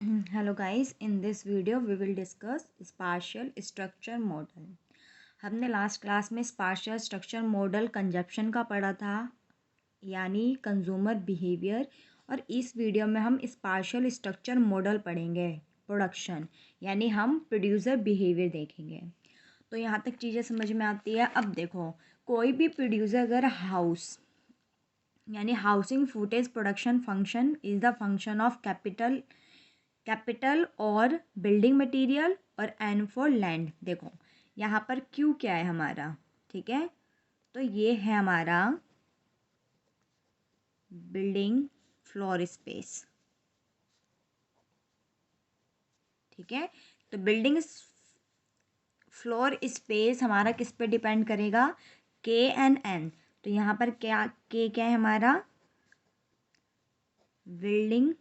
Hello guys, in this video we will discuss spatial structure model. हमने last class में spatial structure model consumption का पढ़ा था, यानी कंज्यूमर बिहेवियर। और इस वीडियो में हम स्पाशियल स्ट्रक्चर मॉडल पढ़ेंगे प्रोडक्शन, यानी हम प्रोड्यूसर बिहेवियर देखेंगे। तो यहाँ तक चीज़ें समझ में आती है। अब देखो, कोई भी प्रोड्यूसर अगर हाउस यानी housing footage production function is the function of capital और बिल्डिंग मटेरियल और एन फॉर लैंड। देखो यहाँ पर क्यू क्या है हमारा, ठीक है, तो ये है हमारा बिल्डिंग फ्लोर स्पेस, ठीक है। तो बिल्डिंग फ्लोर स्पेस हमारा किस पे डिपेंड करेगा, के एन एन। तो यहाँ पर क्या क्या है हमारा, बिल्डिंग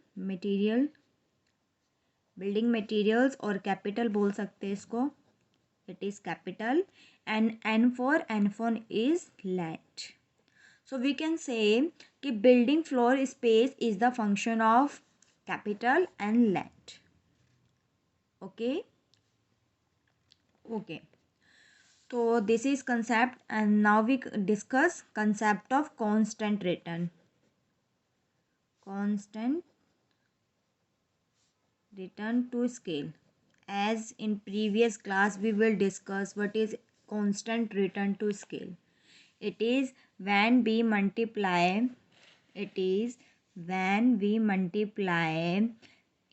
मटेरियल्स और कैपिटल बोल सकते हैं इसको, it is capital, and n for is land. So we can say कि building floor space is the function of capital and land. Okay. So this is concept, and now we discuss concept of constant return to scale. As in previous class we will discuss what is constant return to scale. It is when we multiply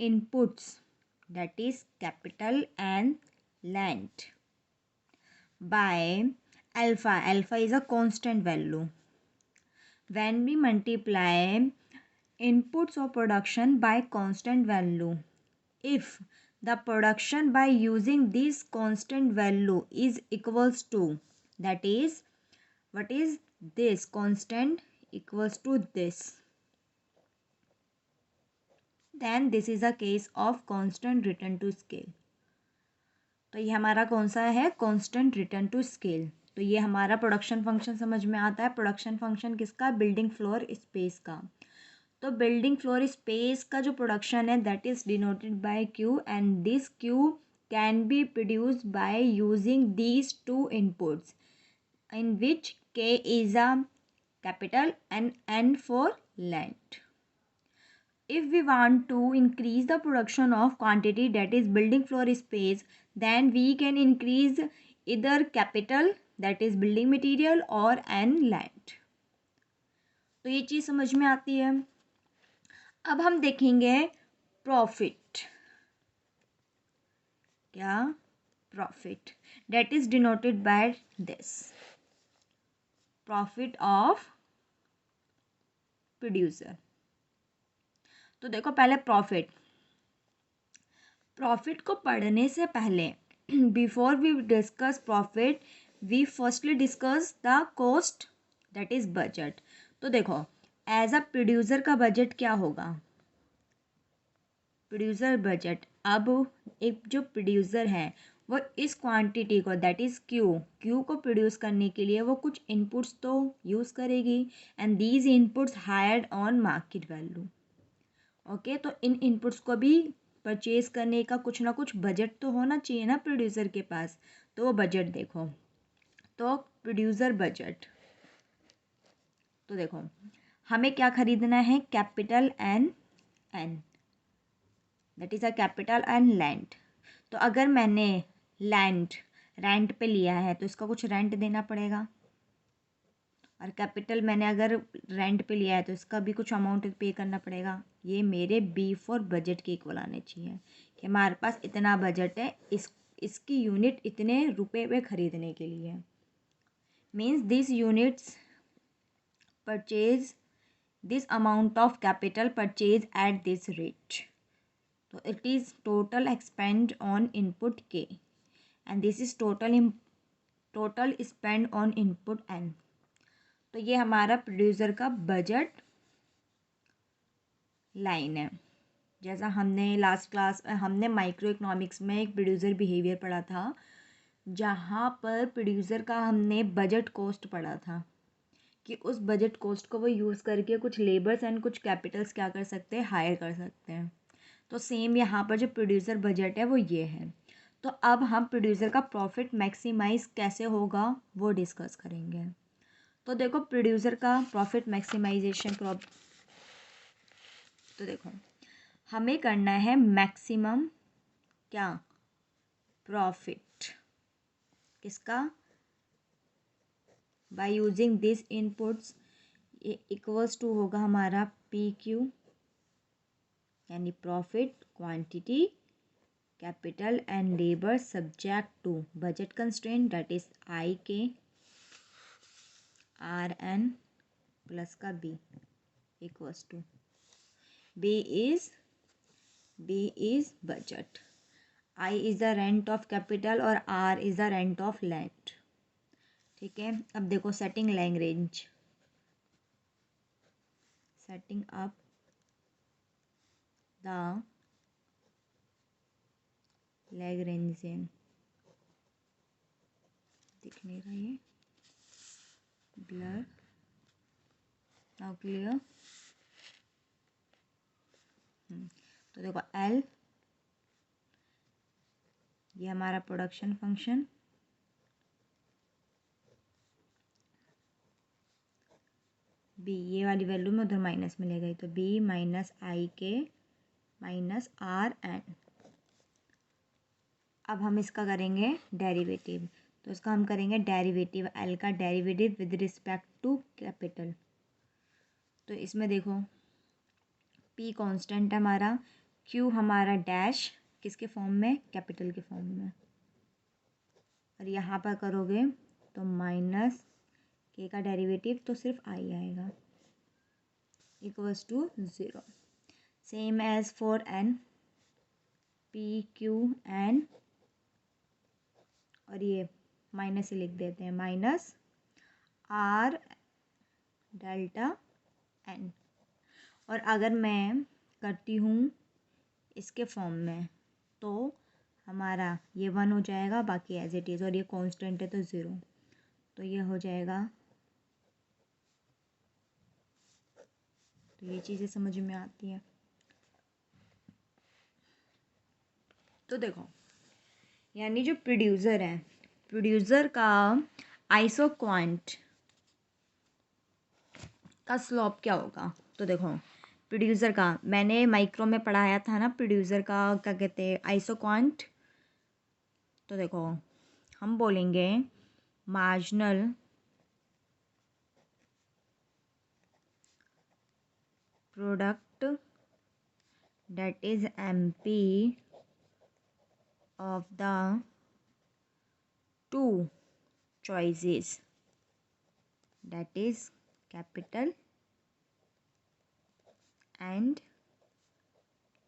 inputs, that is capital and land, by alpha is a constant value. When we multiply inputs of production by constant value, if the production by using this constant value is equals to, that is, what is this constant equals to this, then this is a case of constant return to scale. तो ये हमारा कौन सा है, constant return to scale। तो ये हमारा production function समझ में आता है। प्रोडक्शन फंक्शन किसका, बिल्डिंग फ्लोर स्पेस का। तो बिल्डिंग फ्लोर स्पेस का जो प्रोडक्शन है that is denoted by Q, and this Q can be produced by using these two inputs in which K is a capital and N for land. If we want to increase the production of quantity, that is building floor space, then we can increase either capital, that is building material, or N land. तो ये चीज़ समझ में आती है। अब हम देखेंगे profit. क्या, profit, that is denoted by this, profit of producer. तो देखो पहले प्रॉफिट को पढ़ने से पहले before we discuss profit, we firstly discuss the cost, that is budget. तो देखो एज अ प्रोड्यूसर का बजट क्या होगा, प्रोड्यूसर बजट। अब एक जो प्रोड्यूसर है वो इस क्वांटिटी को, दैट इज़ क्यू को प्रोड्यूस करने के लिए वो कुछ इनपुट्स तो यूज़ करेगी, and these inputs hired on market value. Okay, तो इन इनपुट्स को भी परचेज करने का कुछ ना कुछ बजट तो होना चाहिए ना प्रोड्यूसर के पास। तो वो बजट देखो, तो प्रोड्यूसर बजट। तो देखो हमें क्या खरीदना है, capital and N, that is a capital and land. तो अगर मैंने लैंड रेंट पे लिया है तो इसका कुछ रेंट देना पड़ेगा, और कैपिटल मैंने अगर रेंट पे लिया है तो इसका भी कुछ अमाउंट पे करना पड़ेगा। ये मेरे बी फॉर बजट के इक्वल आने चाहिए कि हमारे पास इतना बजट है, इसकी यूनिट इतने रुपए पे खरीदने के लिए। Means this units purchase this amount of capital purchase at this rate. तो it is total expend on input K, and this is total spend on input N. तो ये हमारा प्रोड्यूसर का बजट लाइन है। जैसा हमने लास्ट क्लास हमने micro economics में एक प्रोड्यूसर बिहेवियर पढ़ा था, जहाँ पर प्रोड्यूसर का हमने बजट कॉस्ट पढ़ा था कि उस बजट कॉस्ट को वो यूज़ करके कुछ लेबर्स एंड कुछ कैपिटल्स क्या कर सकते हैं, हायर कर सकते हैं। तो सेम यहाँ पर जो प्रोड्यूसर बजट है वो ये है। तो अब हम प्रोड्यूसर का प्रॉफिट मैक्सिमाइज कैसे होगा वो डिस्कस करेंगे। तो देखो प्रोड्यूसर का प्रॉफिट मैक्सिमाइजेशन तो देखो हमें करना है मैक्सिमम क्या प्रॉफिट किसका, बाय यूजिंग दिस इनपुट्स, ये इक्वल्स टू होगा हमारा पी क्यू यानी profit quantity capital and labour subject to budget constraint that is I K R N plus का B equals to B is budget, I is the rent of capital और R is the rent of land. ठीक है, अब देखो setting language, setting up the Lagrangian, दिख नहीं रहा ये, ब्लर, नाउ क्लियर। तो देखो एल ये हमारा प्रोडक्शन फंक्शन, बी ये वाली वैल्यू में उधर माइनस में ले गई तो बी माइनस आई के माइनस आर एन। अब हम इसका करेंगे डेरिवेटिव, तो इसका हम करेंगे डेरिवेटिव एल का derivative with respect to capital. तो इसमें देखो पी कांस्टेंट है हमारा, क्यू हमारा डैश किसके फॉर्म में, कैपिटल के फॉर्म में, और यहाँ पर करोगे तो माइनस के का डेरिवेटिव तो सिर्फ आई आएगा equals to zero. Same as for N, P Q N, और ये माइनस से लिख देते हैं माइनस आर डेल्टा एन। और अगर मैं करती हूँ इसके फॉर्म में तो हमारा ये वन हो जाएगा, बाकी एज इट इज़, और ये कांस्टेंट है तो ज़ीरो, तो ये हो जाएगा। तो ये चीज़ें समझ में आती हैं। तो देखो यानी जो प्रोड्यूसर है, प्रोड्यूसर का आइसो क्वांट का स्लोप क्या होगा। तो देखो प्रोड्यूसर का मैंने माइक्रो में पढ़ाया था ना, प्रोड्यूसर का क्या कहते हैं आइसो क्वांट। तो देखो हम बोलेंगे marginal product that is MP of the two choices, that is capital and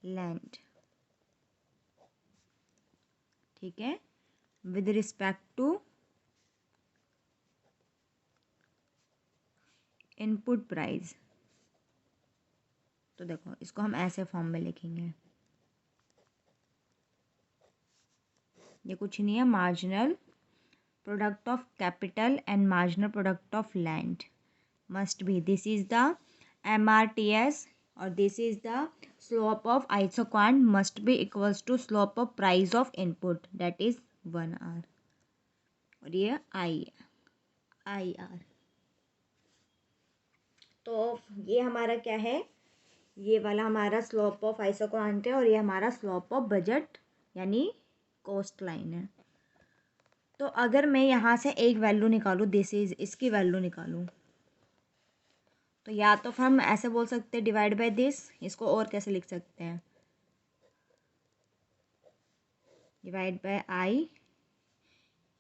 land। ठीक है, with respect to input price। तो देखो इसको हम ऐसे फॉर्म में लिखेंगे, ये कुछ नहीं है, marginal product of capital and marginal product of land must be, this is the MRTS और this is the slope of isoquant must be equals to slope of price of input that is 1R, और ये IR। तो ये हमारा क्या है, ये वाला हमारा स्लोप ऑफ आइसोक्वांट है और ये हमारा स्लोप ऑफ बजट यानी कॉस्ट लाइन है। तो अगर मैं यहाँ से एक वैल्यू निकालूँ, दिस इज इसकी वैल्यू निकालूँ, तो या तो फिर हम ऐसे बोल सकते हैं डिवाइड बाय दिस, इसको और कैसे लिख सकते हैं, divide by I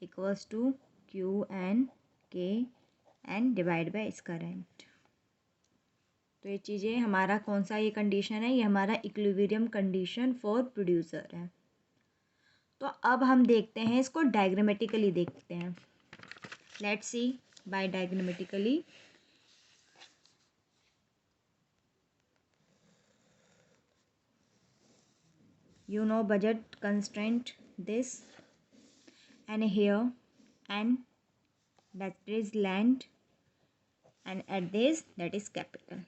equals to Q N के एन डिवाइड बाय इसका रेंट। तो ये चीज़ें हमारा कौन सा ये कंडीशन है, ये हमारा इक्विलिब्रियम कंडीशन फॉर प्रोड्यूसर है। तो अब हम देखते हैं इसको डायग्रामेटिकली देखते हैं, let's see by diagrammatically. You know budget constraint this and here and that is land and at this that is capital,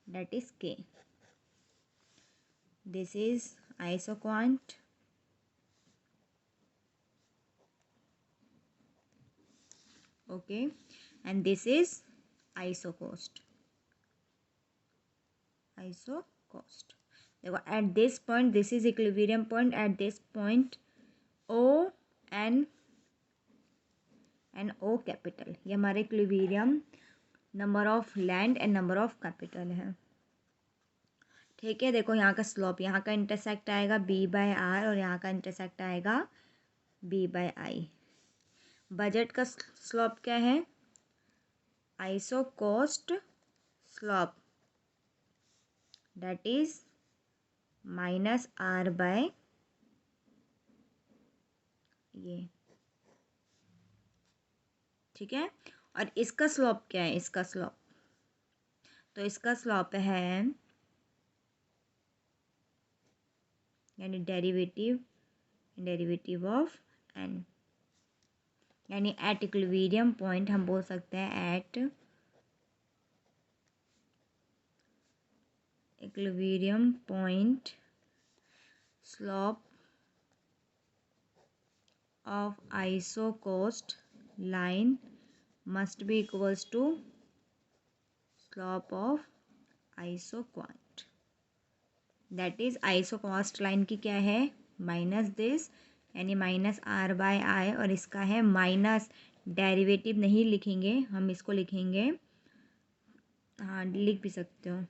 that is K। This is isoquant, okay, and this is isocost, isocost. देखो at this point this is equilibrium point, at this point O N O capital, ये हमारे equilibrium number of land and number of capital है। ठीक है, देखो यहाँ का slope, यहाँ का इंटरसेक्ट आएगा बी बाय आर और यहाँ का इंटरसेक्ट आएगा बी बाय आई। बजट का स्लोप क्या है? Isocost slope, that is minus R by ये, ठीक है। और इसका स्लोप क्या है? इसका स्लोप, तो इसका स्लोप है यानी डेरिवेटिव ऑफ एन, यानी एट इक्विलिब्रियम पॉइंट हम बोल सकते हैं at equilibrium point slope of isocost line must be equals to slope of isoquant, that is isocost line की क्या है? माइनस दिस, यानी माइनस आर बाय आई, और इसका है माइनस, डेरिवेटिव नहीं लिखेंगे हम, इसको लिखेंगे, हाँ लिख भी सकते हो,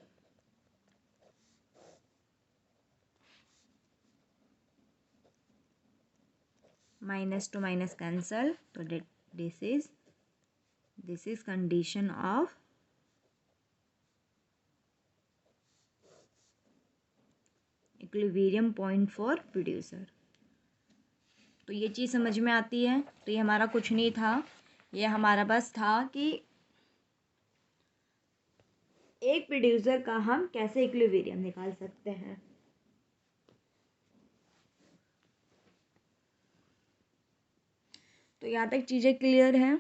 माइनस टू माइनस कैंसल, तो this is condition of equilibrium point for producer. तो ये चीज़ समझ में आती है। तो ये हमारा कुछ नहीं था, ये हमारा बस था कि एक प्रोड्यूसर का हम कैसे इक्विलिब्रियम निकाल सकते हैं। तो यहाँ तक चीज़ें क्लियर हैं?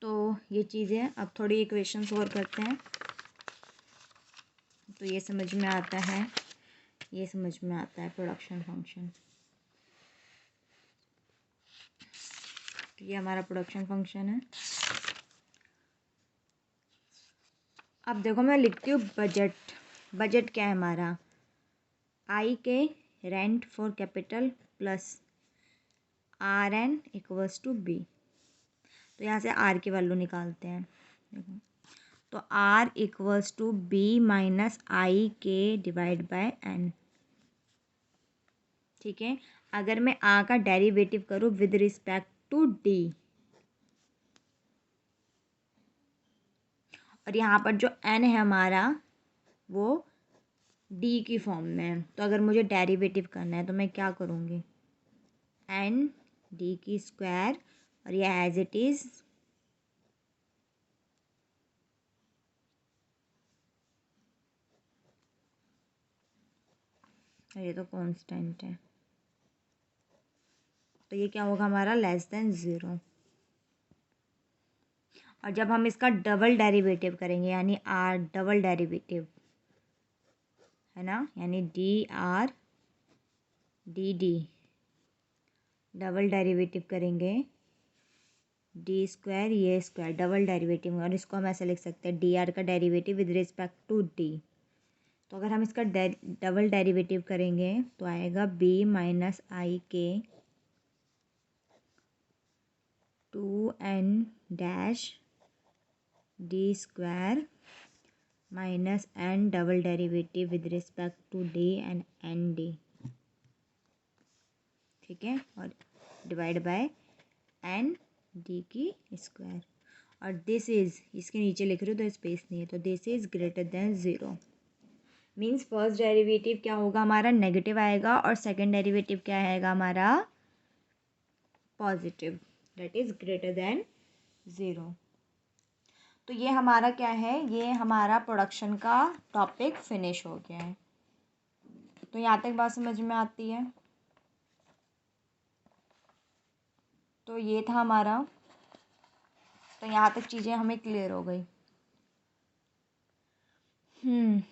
तो ये चीज़ें अब थोड़ी इक्वेशंस और करते हैं, तो ये समझ में आता है, ये समझ में आता है प्रोडक्शन फंक्शन। तो ये हमारा प्रोडक्शन फंक्शन है। अब देखो मैं लिखती हूँ बजट। बजट क्या है हमारा? I K rent for capital plus R N equals to B. तो यहाँ से आर की वैल्यू निकालते हैं। देखो, तो R equals to B minus I K divide by N, ठीक है। अगर मैं आ का डेरिवेटिव करूँ विद रिस्पेक्ट टू डी, और यहाँ पर जो एन है हमारा वो डी की फॉर्म में है, तो अगर मुझे डेरिवेटिव करना है तो मैं क्या करूँगी? एन डी की स्क्वायर, और ये एज इट इज़ ये तो कांस्टेंट है, तो ये क्या होगा हमारा? Less than zero. और जब हम इसका डबल डेरिवेटिव करेंगे, यानी आर डबल डेरिवेटिव है ना, यानी D R D D double derivative करेंगे, डी स्क्वायर ये स्क्वायर डबल डेरिवेटिव, और इसको हम ऐसे लिख सकते हैं डी आर का derivative with respect to D. तो अगर हम इसका डबल डेरिवेटिव करेंगे तो आएगा B minus I K two N dash D square minus N double derivative with respect to D and N D, ठीक है, और डिवाइड बाय एन डी की स्क्वायर। और दिस इज़, इसके नीचे लिख रही हूँ तो स्पेस नहीं है, तो this is greater than zero. Means first derivative क्या होगा हमारा? नेगेटिव आएगा, और सेकंड डेरिवेटिव क्या आएगा हमारा? Positive, that is greater than zero. तो ये हमारा क्या है? ये हमारा प्रोडक्शन का टॉपिक फिनिश हो गया है। तो यहाँ तक बात समझ में आती है? तो ये था हमारा तो यहाँ तक चीज़ें हमें क्लियर हो गई। हम्म